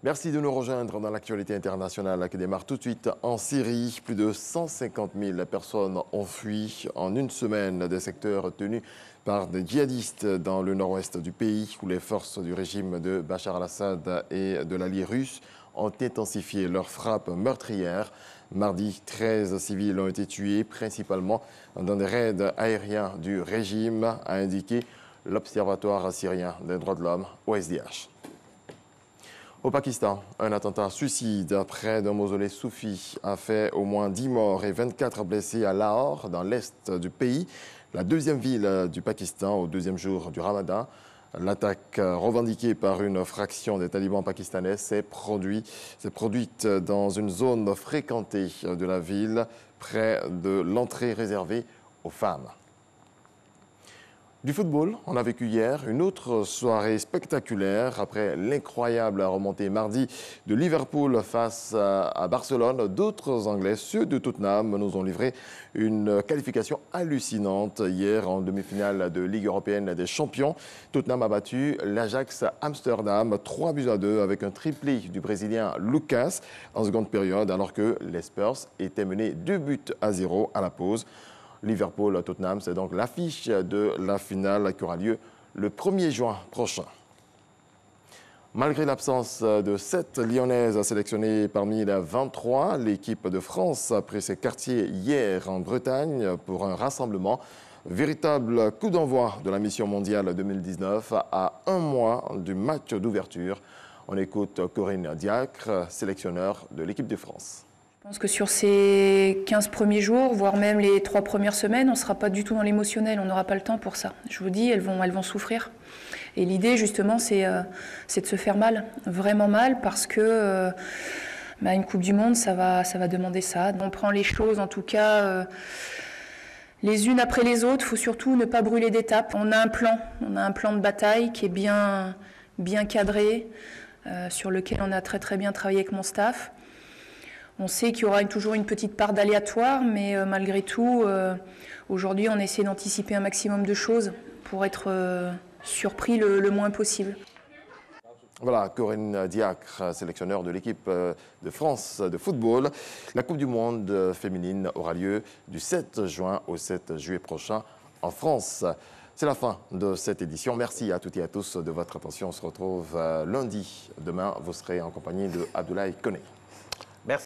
Merci de nous rejoindre dans l'actualité internationale qui démarre tout de suite en Syrie. Plus de 150 000 personnes ont fui en une semaine des secteurs tenus par des djihadistes dans le nord-ouest du pays où les forces du régime de Bachar al-Assad et de l'allié russe ont intensifié leurs frappes meurtrières. Mardi, 13 civils ont été tués, principalement dans des raids aériens du régime, a indiqué l'Observatoire syrien des droits de l'homme, OSDH. Au Pakistan, un attentat suicide près d'un mausolée soufi a fait au moins 10 morts et 24 blessés à Lahore, dans l'est du pays, la deuxième ville du Pakistan au deuxième jour du Ramadan. L'attaque revendiquée par une fraction des talibans pakistanais s'est produite dans une zone fréquentée de la ville, près de l'entrée réservée aux femmes. Du football, on a vécu hier une autre soirée spectaculaire après l'incroyable remontée mardi de Liverpool face à Barcelone. D'autres Anglais, ceux de Tottenham, nous ont livré une qualification hallucinante hier en demi-finale de Ligue européenne des champions. Tottenham a battu l'Ajax Amsterdam 3-2 avec un triplé du Brésilien Lucas en seconde période alors que les Spurs étaient menés 2-0 à la pause. Liverpool-Tottenham, c'est donc l'affiche de la finale qui aura lieu le 1er juin prochain. Malgré l'absence de 7 Lyonnaises sélectionnées parmi les 23, l'équipe de France a pris ses quartiers hier en Bretagne pour un rassemblement. Véritable coup d'envoi de la mission mondiale 2019 à un mois du match d'ouverture. On écoute Corinne Diacre, sélectionneur de l'équipe de France. Je pense que sur ces 15 premiers jours, voire même les 3 premières semaines, on ne sera pas du tout dans l'émotionnel, on n'aura pas le temps pour ça. Je vous dis, elles vont souffrir. Et l'idée, justement, c'est de se faire mal, vraiment mal, parce que une Coupe du Monde, ça va demander ça. On prend les choses, en tout cas, les unes après les autres. Il faut surtout ne pas brûler d'étapes. On a un plan de bataille qui est bien cadré, sur lequel on a très bien travaillé avec mon staff. On sait qu'il y aura toujours une petite part d'aléatoire, mais malgré tout, aujourd'hui, on essaie d'anticiper un maximum de choses pour être surpris le moins possible. Voilà, Corinne Diacre, sélectionneur de l'équipe de France de football. La Coupe du Monde féminine aura lieu du 7 juin au 7 juillet prochain en France. C'est la fin de cette édition. Merci à toutes et à tous de votre attention. On se retrouve lundi. Demain, vous serez en compagnie de Abdoulaye Koné.